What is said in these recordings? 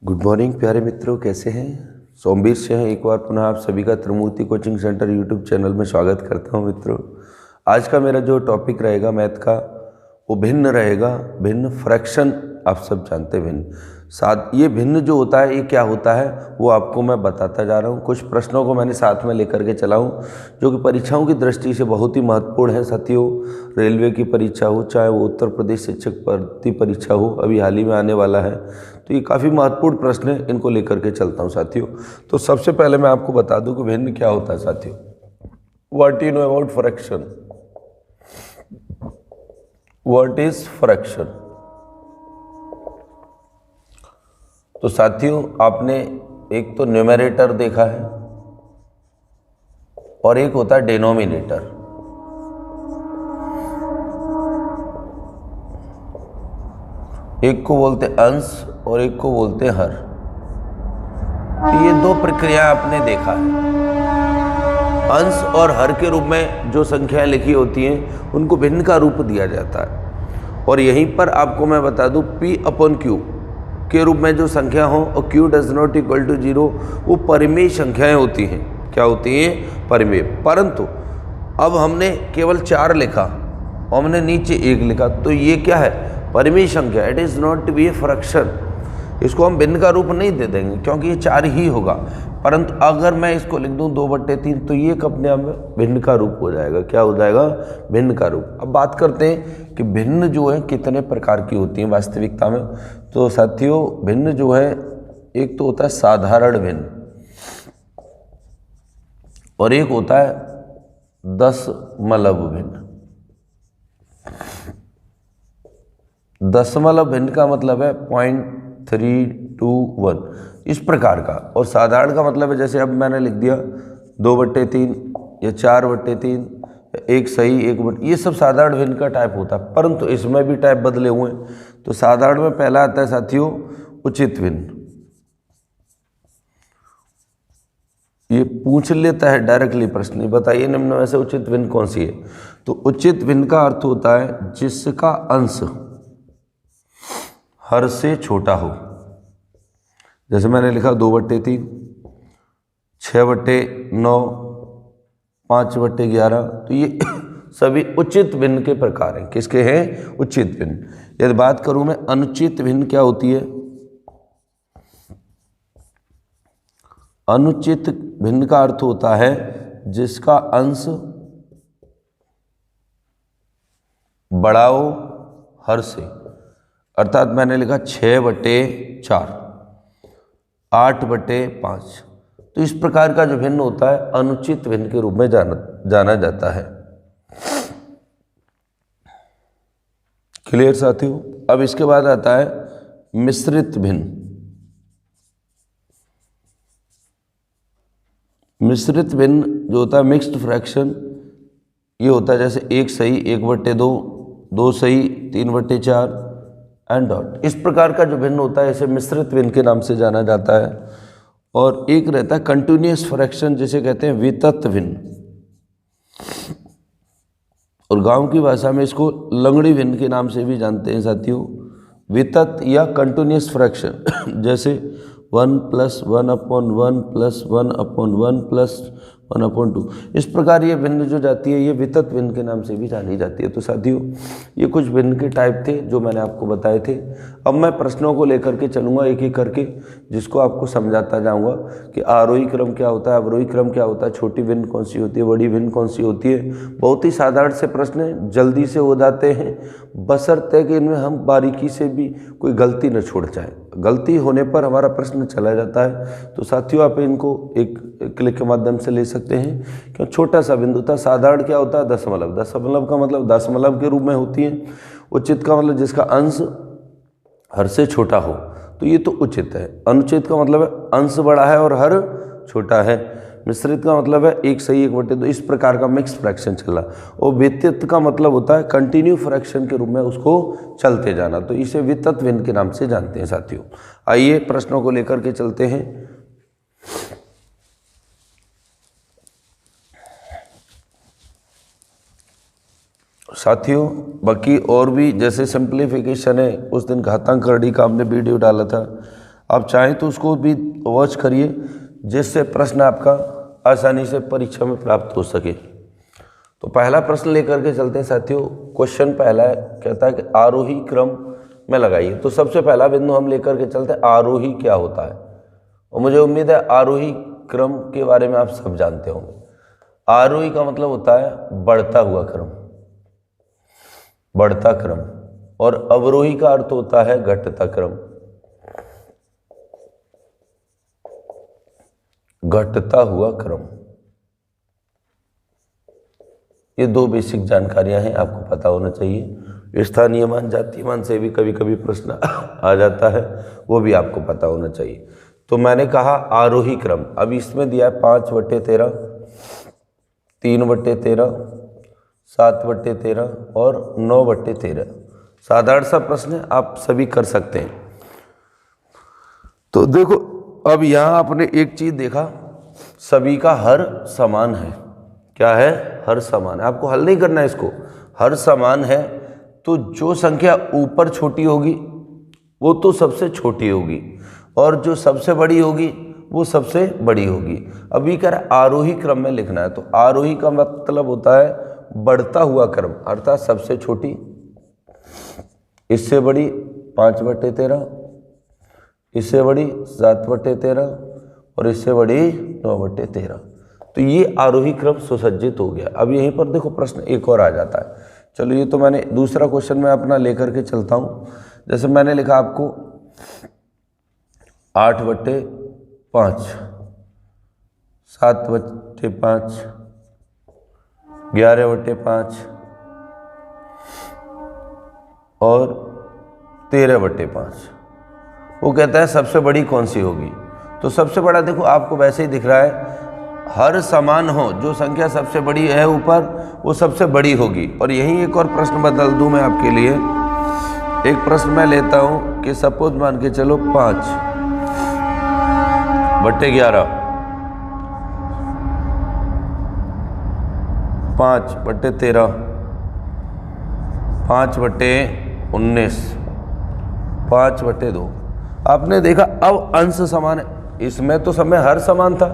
Good morning प्यारे मित्रों, कैसे हैं। सोमवीर से हैं। एक बार पुनः आप सभी का त्रिमूर्ति कोचिंग सेंटर यूट्यूब चैनल में स्वागत करता हूं। मित्रों, आज का मेरा जो टॉपिक रहेगा मैथ का, वो भिन्न रहेगा। भिन्न, फ्रैक्शन आप सब जानते हैं। भिन्न साथ, ये भिन्न जो होता है ये क्या होता है वो आपको मैं बताता जा रहा हूँ। कुछ प्रश्नों को मैंने साथ में लेकर के चला हूँ जो कि परीक्षाओं की दृष्टि से बहुत ही महत्वपूर्ण है साथियों। रेलवे की परीक्षा हो, चाहे वो उत्तर प्रदेश शिक्षक भर्ती परीक्षा हो, अभी हाल ही में आने वाला है, तो ये काफ़ी महत्वपूर्ण प्रश्न है। इनको लेकर के चलता हूँ साथियों। तो सबसे पहले मैं आपको बता दूं कि भिन्न क्या होता है साथियों। What you know about fraction. What is fraction. तो साथियों, आपने एक तो न्यूमरेटर देखा है और एक होता है डिनोमिनेटर। एक को बोलते अंश और एक को बोलते हर। तो ये दो प्रक्रिया आपने देखा है। अंश और हर के रूप में जो संख्याएं लिखी होती हैं उनको भिन्न का रूप दिया जाता है। और यहीं पर आपको मैं बता दूं, P/Q के रूप में जो संख्या हो और Q does not equal to 0, वो परिमेय संख्याएं होती हैं। क्या होती हैं? परिमेय। परंतु अब हमने केवल 4 लिखा और हमने नीचे 1 लिखा, तो ये क्या है? परिमेय संख्या। It is not to be a fraction. इसको हम भिन्न का रूप नहीं दे देंगे क्योंकि ये 4 ही होगा। परंतु अगर मैं इसको लिख दूं 2/3, तो ये अपने आप में भिन्न का रूप हो जाएगा। क्या हो जाएगा? भिन्न का रूप। अब बात करते हैं कि भिन्न जो है कितने प्रकार की होती हैं वास्तविकता में। तो साथियों, भिन्न जो है, एक तो होता है साधारण भिन्न और एक होता है दशमलव भिन्न। दशमलव भिन्न का मतलब है 0.321, इस प्रकार का। और साधारण का मतलब है, जैसे अब मैंने लिख दिया 2/3 या 4/3, 1 सही 1/, ये सब साधारण भिन्न का टाइप होता है। परंतु इसमें भी टाइप बदले हुए हैं। तो साधारण में पहला आता है साथियों उचित भिन्न। ये पूछ लेता है डायरेक्टली प्रश्न, बताइए निम्न में से उचित भिन्न कौन सी है। तो उचित भिन्न का अर्थ होता है जिसका अंश हर से छोटा हो। जैसे मैंने लिखा 2/3, 6/9, 5/11, तो ये सभी उचित भिन्न के प्रकार हैं। किसके हैं? उचित भिन्न। यदि बात करूं मैं अनुचित भिन्न क्या होती है। अनुचित भिन्न का अर्थ होता है जिसका अंश बड़ा हो हर से। अर्थात मैंने लिखा 6/4, 8/5, तो इस प्रकार का जो भिन्न होता है अनुचित भिन्न के रूप में जाना जाता है। क्लियर साथियों। अब इसके बाद आता है मिश्रित भिन्न। मिश्रित भिन्न जो होता है मिक्स्ड फ्रैक्शन, ये होता है जैसे 1 सही 1/2, 2 सही 3/4 एंड डॉट। इस प्रकार का जो भिन्न होता है इसे मिश्रित भिन्न के नाम से जाना जाता है। और एक रहता है कंटिन्यूअस फ्रैक्शन, जिसे कहते हैं वितत भिन्न, और गांव की भाषा में इसको लंगड़ी भिन्न के नाम से भी जानते हैं साथियों। वितत या कंटिन्यूअस फ्रैक्शन जैसे 1 + 1/1 + 1/1 + 1/2, इस प्रकार ये भिन्न जो जाती है ये वितत भिन्न के नाम से भी जानी जाती है। तो साथियों, ये कुछ भिन्न के टाइप थे जो मैंने आपको बताए थे। अब मैं प्रश्नों को लेकर के चलूँगा एक एक करके, जिसको आपको समझाता जाऊँगा कि आरोही क्रम क्या होता है, अवरोही क्रम क्या होता है, छोटी भिन्न कौन सी होती है, बड़ी भिन्न कौन सी होती है। बहुत ही साधारण से प्रश्न हैं, जल्दी से हो जाते हैं, बशर्ते कि इनमें हम बारीकी से भी कोई गलती न छोड़ जाए। गलती होने पर हमारा प्रश्न चला जाता है। तो साथियों, आप इनको एक क्लिक के माध्यम से ले सकते हैं। क्यों? छोटा सा बिंदु था। साधारण क्या होता है? दशमलव। दशमलव का मतलब दशमलव के रूप में होती है। उचित का मतलब जिसका अंश हर से छोटा हो, तो ये तो उचित है। अनुचित का मतलब है अंश बड़ा है और हर छोटा है। मिश्रित का मतलब है 1 सही 1/2, इस प्रकार का मिक्स फ्रैक्शन चला। और वितत का मतलब होता है कंटिन्यू फ्रैक्शन के रूप में उसको चलते जाना, तो इसे वितत भिन्न के नाम से जानते हैं साथियों। आइए प्रश्नों को लेकर के चलते हैं। साथियों, बाकी और भी जैसे सिंप्लीफिकेशन है, उस दिन घातांक करड़ी का हमने वीडियो डाला था, आप चाहें तो उसको भी वॉच करिए, जिससे प्रश्न आपका आसानी से परीक्षा में प्राप्त हो सके। तो पहला प्रश्न लेकर के चलते हैं साथियों। क्वेश्चन पहला है, कहता है कि आरोही क्रम में लगाइए। तो सबसे पहला बिंदु हम लेकर के चलते हैं, आरोही क्या होता है। और मुझे उम्मीद है आरोही क्रम के बारे में आप सब जानते होंगे। आरोही का मतलब होता है बढ़ता हुआ क्रम, बढ़ता क्रम, और अवरोही का अर्थ होता है घटता क्रम, घटता हुआ क्रम। ये दो बेसिक जानकारियां हैं, आपको पता होना चाहिए। स्थानीय मान, जातीय मान से भी कभी कभी प्रश्न आ जाता है, वो भी आपको पता होना चाहिए। तो मैंने कहा आरोही क्रम। अब इसमें दिया है 5/13, 3/13, 7/13 और 9/13। साधारण सा प्रश्न है, आप सभी कर सकते हैं। तो देखो, अब यहाँ आपने एक चीज देखा, सभी का हर समान है। क्या है? हर समान है। आपको हल नहीं करना है इसको, हर समान है। तो जो संख्या ऊपर छोटी होगी वो तो सबसे छोटी होगी, और जो सबसे बड़ी होगी वो सबसे बड़ी होगी। अभी कह रहा आरोही क्रम में लिखना है, तो आरोही का मतलब होता है बढ़ता हुआ क्रम, अर्थात सबसे छोटी, इससे बड़ी 5/13, इससे बड़ी 7/13 और इससे बड़ी 9/13। तो ये आरोही क्रम सुसज्जित हो गया। अब यहीं पर देखो प्रश्न एक और आ जाता है। चलो, ये तो मैंने दूसरा क्वेश्चन में अपना लेकर के चलता हूँ। जैसे मैंने लिखा आपको 8/5, 7/5, 11/5 और 13/5। वो कहता है सबसे बड़ी कौन सी होगी। तो सबसे बड़ा देखो आपको वैसे ही दिख रहा है, हर समान हो, जो संख्या सबसे बड़ी है ऊपर वो सबसे बड़ी होगी। और यही एक और प्रश्न बदल दूं मैं आपके लिए। एक प्रश्न मैं लेता हूं कि सपोज मान के चलो 5/11, 5/13, 5/19, 5/2। आपने देखा अब अंश समान है। इसमें तो समय हर समान था,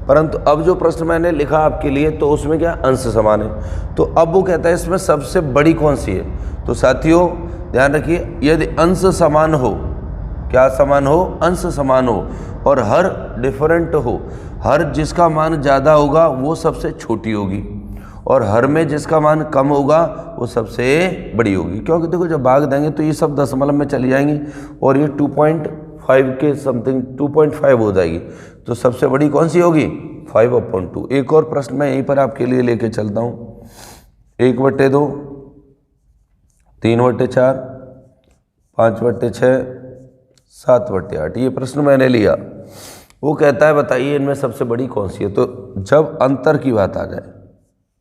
परंतु अब जो प्रश्न मैंने लिखा आपके लिए तो उसमें क्या अंश समान है। तो अब वो कहता है इसमें सबसे बड़ी कौन सी है। तो साथियों ध्यान रखिए, यदि अंश समान हो, क्या समान हो? अंश समान हो, और हर डिफरेंट हो, हर जिसका मान ज़्यादा होगा वो सबसे छोटी होगी, और हर में जिसका मान कम होगा वो सबसे बड़ी होगी। क्योंकि देखो जब भाग देंगे तो ये सब दशमलव में चली जाएंगी, और ये 2.5 के समथिंग 2.5 हो जाएगी। तो सबसे बड़ी कौन सी होगी? 5/2। एक और प्रश्न मैं यहीं पर आपके लिए लेके चलता हूँ। 1/2, 3/4, 5/6, 7/8। ये प्रश्न मैंने लिया। वो कहता है बताइए इनमें सबसे बड़ी कौन सी है। तो जब अंतर की बात आ जाए,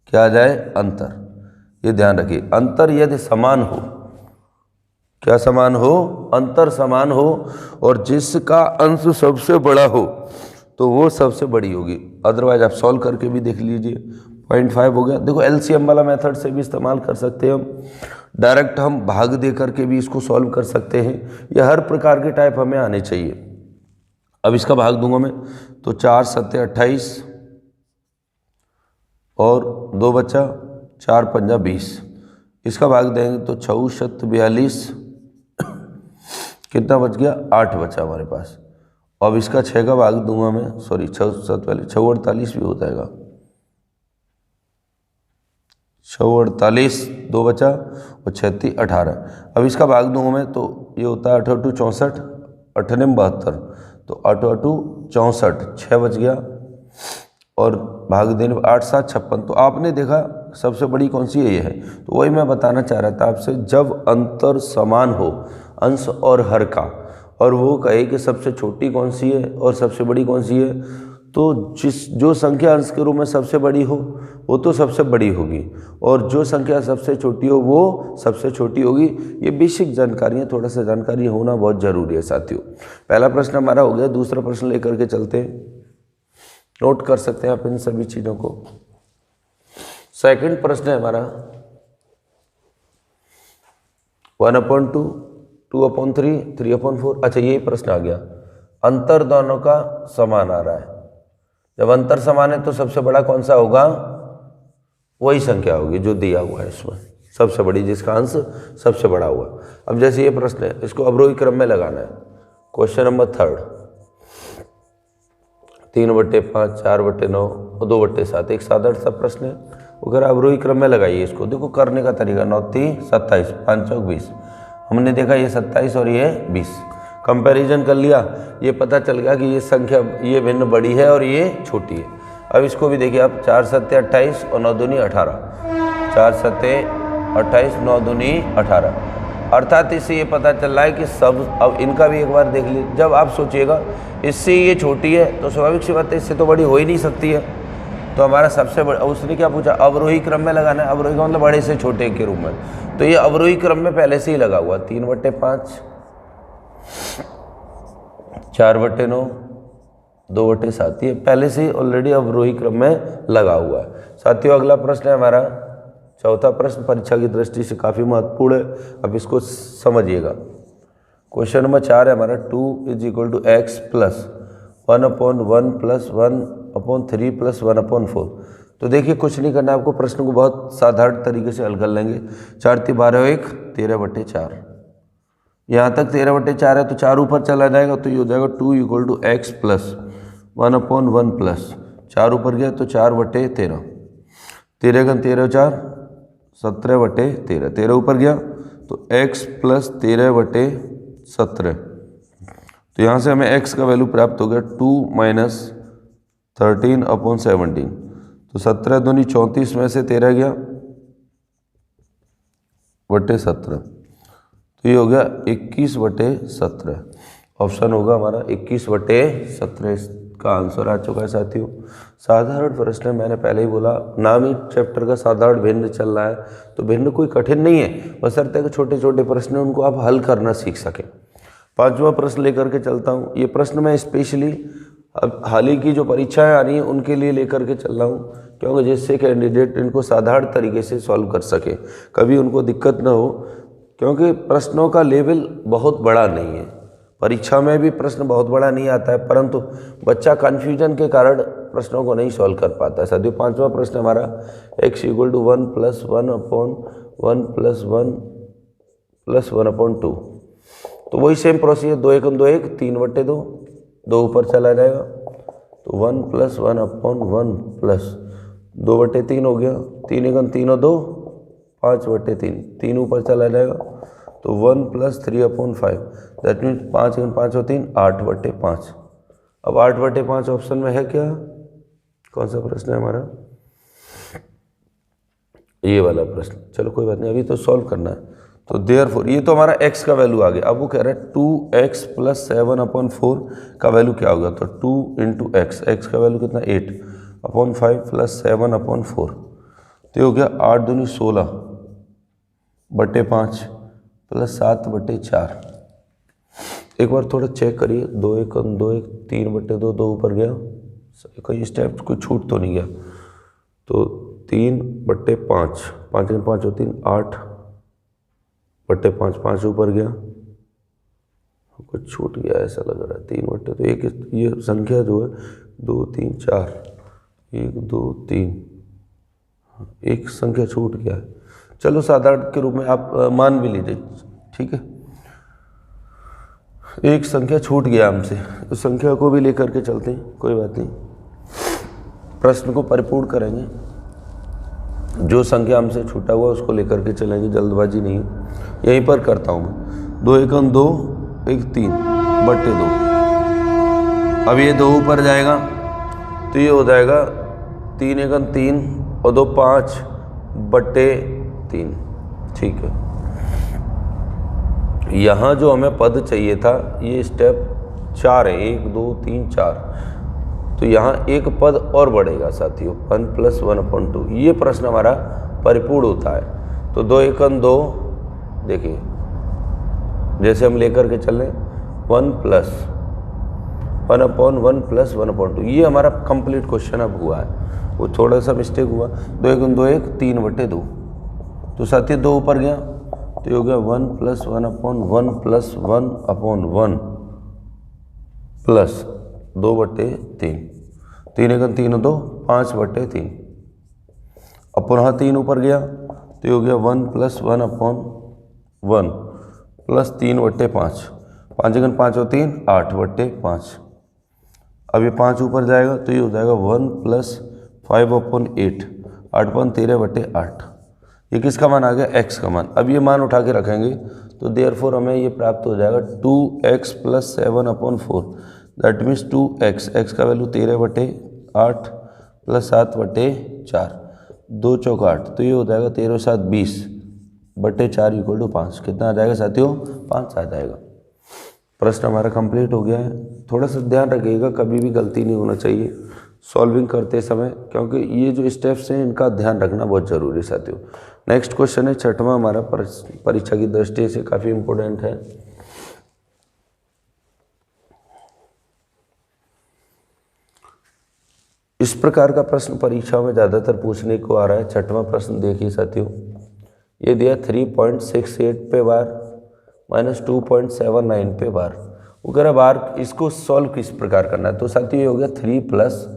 क्या आ जाए? अंतर। ये ध्यान रखिए, अंतर यदि समान हो, क्या समान हो? अंतर समान हो, और जिसका अंश सबसे बड़ा हो तो वो सबसे बड़ी होगी। अदरवाइज आप सॉल्व करके भी देख लीजिए। 0.5 हो गया। देखो एलसीएम वाला मेथड से भी इस्तेमाल कर सकते हैं हम, डायरेक्ट हम भाग दे करके भी इसको सॉल्व कर सकते हैं। ये हर प्रकार के टाइप हमें आने चाहिए। अब इसका भाग दूंगा मैं, तो 4 7 28 और 2 बचा, 4 5 20। इसका भाग देंगे तो 6 7 42, कितना बच गया? 8 बचा हमारे पास। अब इसका 6 का भाग दूंगा मैं, सॉरी 6 7 वाले 6 48 भी हो जाएगा। 6 48, 2 बचा, और 6 3 18। अब इसका भाग दूंगा मैं तो ये होता है 8 8 64, 8 9 72, तो 8 8 64, 6 बच गया, और भाग देने 8 7 56। तो आपने देखा सबसे बड़ी कौन सी है? ये है। तो वही मैं बताना चाह रहा था आपसे, जब अंतर समान हो अंश और हर का, और वो कहे कि सबसे छोटी कौन सी है और सबसे बड़ी कौन सी है, तो जो संख्या अंश के रूप में सबसे बड़ी हो वो तो सबसे बड़ी होगी, और जो संख्या सबसे छोटी हो वो सबसे छोटी होगी। ये बेसिक जानकारी है, थोड़ा सा जानकारी होना बहुत जरूरी है साथियों। पहला प्रश्न हमारा हो गया। दूसरा प्रश्न लेकर के चलते हैं, नोट कर सकते हैं आप इन सभी चीज़ों को। सेकंड प्रश्न है हमारा 1/2, 2/3, 3/4। अच्छा यही प्रश्न आ गया। अंतर दोनों का समान आ रहा है। जब अंतर समान है तो सबसे बड़ा कौन सा होगा, वही संख्या होगी जो दिया हुआ है इसमें, सबसे बड़ी जिसका अंश सबसे बड़ा हुआ। अब जैसे ये प्रश्न है, इसको अवरोही क्रम में लगाना है। क्वेश्चन नंबर 3, 3/5, 4/9 और 2/7, एक साधारण सा प्रश्न है। अगर अवरोही क्रम में लगाइए इसको, देखो करने का तरीका, 9 3 27, 5 चौक 20। हमने देखा ये 27 और ये 20, कंपैरिजन कर लिया, ये पता चल गया कि ये संख्या, ये भिन्न बड़ी है और ये छोटी है। अब इसको भी देखिए आप, 4 7 28 और 9 दूनी 18, 4 7 28, 9 दूनी 18, अर्थात इससे ये पता चल रहा है कि सब, अब इनका भी एक बार देख लीजिए। जब आप सोचिएगा इससे ये छोटी है तो स्वाभाविक सी बात है इससे तो बड़ी हो ही नहीं सकती है, तो हमारा सबसे बड़ा, उसने क्या पूछा, अवरोही क्रम में लगाना है। अवरोही का मतलब बड़े से छोटे के रूप में, तो ये अवरोही क्रम में पहले से ही लगा हुआ, 3/5, 4/9, 2/7, ये पहले से ही ऑलरेडी अवरोही क्रम में लगा हुआ है। साथियों अगला प्रश्न है हमारा चौथा प्रश्न, परीक्षा की दृष्टि से काफ़ी महत्वपूर्ण है, अब इसको समझिएगा। क्वेश्चन नंबर 4 है हमारा, 2 = x + 1/1 + 1/3 + 1/4। तो देखिए कुछ नहीं करना आपको, प्रश्न को बहुत साधारण तरीके से हल कर लेंगे। 4 × 12 1, 13/4, यहाँ तक 13/4 है तो 4 ऊपर चला जाएगा तो ये हो जाएगा 2 = x + 1/1 + 4 ऊपर गया तो 4/13, 13 × 13 4, 17/13, 13 ऊपर गया तो x + 13/17, तो यहाँ से हमें x का वैल्यू प्राप्त हो गया 2 - 13/17, तो 17 दूनी 34 में से 13 गया /17, तो ये हो गया 21/17। ऑप्शन होगा हमारा 21/17 का आंसर आ चुका है साथियों। साधारण प्रश्न है, मैंने पहले ही बोला, नाम ही चैप्टर का साधारण भिन्न चल रहा है, तो भिन्न कोई कठिन नहीं है, बशर्ते कि छोटे छोटे प्रश्न उनको आप हल करना सीख सकें। 5वां प्रश्न लेकर के चलता हूँ। ये प्रश्न मैं स्पेशली अब हाल ही की जो परीक्षाएं आ रही हैं उनके लिए लेकर के चल रहा हूँ, क्योंकि जिससे कैंडिडेट इनको साधारण तरीके से सॉल्व कर सके, कभी उनको दिक्कत ना हो, क्योंकि प्रश्नों का लेवल बहुत बड़ा नहीं है। परीक्षा में भी प्रश्न बहुत बड़ा नहीं आता है, परंतु बच्चा कन्फ्यूजन के कारण प्रश्नों को नहीं सॉल्व कर पाता है। साथियों 5वां प्रश्न हमारा, x = 1 + 1/1 + 1 + 1/2। तो वही सेम प्रोसीजर, 2 1 2 1, 3/2, 2 ऊपर चला जाएगा तो 1 + 1/1 + 2/3 हो गया, 3 1 3 और 2, 5/3, 3 ऊपर चला जाएगा तो 1 + 3/5, दैट मीन्स 5 1 5 और 3, 8/5। अब 8/5 ऑप्शन में है क्या, कौन सा प्रश्न है हमारा, ये वाला प्रश्न। चलो कोई बात नहीं, अभी तो सॉल्व करना है। तो देयरफॉर ये तो हमारा x का वैल्यू आ गया। अब वो कह रहा है 2x + 7/4 का वैल्यू क्या होगा, तो 2 × x, x का वैल्यू कितना, 8/5 + 7/4, तो ये हो गया 8 दूनी 16/5 + 7/4। एक बार थोड़ा चेक करिए, 2 1 2 1, 3/2, 2 ऊपर गया, कहीं स्टेप कोई छूट तो नहीं गया, तो 3/5, 5 1 5 और 3, 8/5, 5 ऊपर गया, कुछ छूट गया ऐसा लग रहा है, 3/2, तो एक ये संख्या जो है 2 3 4, 1 2 3, एक संख्या छूट गया है। चलो साधारण के रूप में आप मान भी लीजिए, ठीक है, एक संख्या छूट गया हमसे, उस संख्या को भी लेकर के चलते हैं, कोई बात नहीं, प्रश्न को परिपूर्ण करेंगे। जो संख्या हमसे छूटा हुआ उसको लेकर के चलेंगे, जल्दबाजी नहीं है। यहीं पर करता हूँ मैं, 2 1 2 1 3/2। अब ये 2 ऊपर जाएगा तो ये हो जाएगा 3 1 3 और 2 5/3, ठीक है। यहाँ जो हमें पद चाहिए था, ये स्टेप 4 है, 1 2 3 4, तो यहाँ एक पद और बढ़ेगा साथियों, 1 + 1/2, ये प्रश्न हमारा परिपूर्ण होता है। तो 2 1 2, देखिए जैसे हम लेकर के चलें 1 + 1/1 + 1/2, ये हमारा कंप्लीट क्वेश्चन अब हुआ है, वो थोड़ा सा मिस्टेक हुआ, 2 1 2 1, 3/2, तो साथियों 2 ऊपर गया तो ये हो गया 1 + 1/1 + 1/1, प्लस 2/3, 3 एकम 3 2, 5/3। अब पुनः 3 ऊपर गया तो ये हो गया 1 + 1/1 प्लस 3/5, 5 एकम 5 और 3 8/5। अब ये 5 ऊपर जाएगा तो ये हो जाएगा 1 + 5/8, 8/13/8। ये किसका मान आ गया? x का मान। अब ये मान उठा के रखेंगे तो देयरफॉर हमें ये प्राप्त हो जाएगा 2x + 7/4, that means 2x, x का वैल्यू 13/8 प्लस 7/4, 2 चौक 8, तो ये हो जाएगा 13 7 20/4 = 5। कितना आ जाएगा साथियों? 5 आ जाएगा। प्रश्न हमारा कंप्लीट हो गया है। थोड़ा सा ध्यान रखिएगा, कभी भी गलती नहीं होना चाहिए सॉल्विंग करते समय, क्योंकि ये जो स्टेप्स हैं इनका ध्यान रखना बहुत ज़रूरी है साथियों। नेक्स्ट क्वेश्चन है 6वां हमारा, परीक्षा की दृष्टि से काफ़ी इम्पोर्टेंट है। इस प्रकार का प्रश्न परीक्षा में ज़्यादातर पूछने को आ रहा है। 6वां प्रश्न देखिए साथियों, ये दिया 3.68 पे बार माइनस 2.79 पे बार। वो कह रहा बार इसको सॉल्व किस प्रकार करना है। तो साथियों ये हो गया 3 +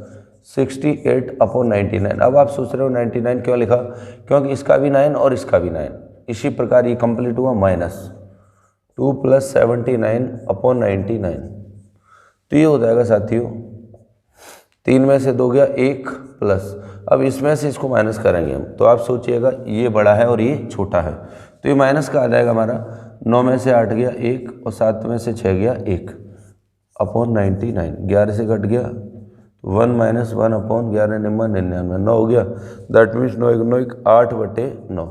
68/99। अब आप सोच रहे हो 99 क्यों लिखा? क्योंकि इसका भी 9 और इसका भी 9। इसी प्रकार ये कंप्लीट हुआ माइनस 2 + 79/99। तो ये हो जाएगा साथियों 3 में से 2 गया 1 प्लस, अब इसमें से इसको माइनस करेंगे हम, तो आप सोचिएगा ये बड़ा है और ये छोटा है, तो ये माइनस का आ जाएगा हमारा 9 में से 8 गया 1 और 7 में से 6 गया 1/99। 11 से कट गया 1 - 1/11 99 9 हो गया, दैट मीन्स 9 × 9 = 8/9।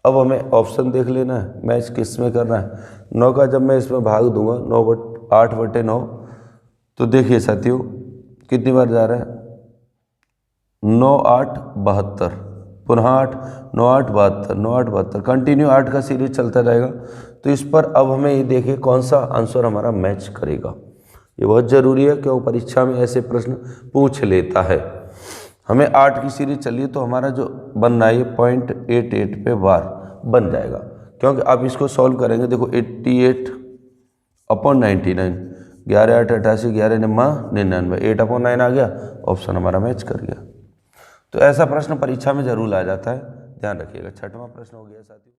अब हमें ऑप्शन देख लेना है मैच किस में करना है। 9 का जब मैं इसमें भाग दूंगा 8/9, तो देखिए साथियों कितनी बार जा रहा है 9 8 72, पुनः 8 9 8 72, 9 8 72, कंटिन्यू 8 का सीरीज चलता रहेगा। तो इस पर अब हमें ये देखिए कौन सा आंसर हमारा मैच करेगा। ये बहुत ज़रूरी है क्यों परीक्षा में ऐसे प्रश्न पूछ लेता है। हमें 8 की सीरीज चलिए तो हमारा जो बनना है ये 0.88 पे बार बन जाएगा, क्योंकि आप इसको सॉल्व करेंगे। देखो 88/99, 11 8 88, 11 9 99, 8/9 आ गया, ऑप्शन हमारा मैच कर गया। तो ऐसा प्रश्न परीक्षा में जरूर आ जाता है, ध्यान रखिएगा। 6वां प्रश्न हो गया साथियों।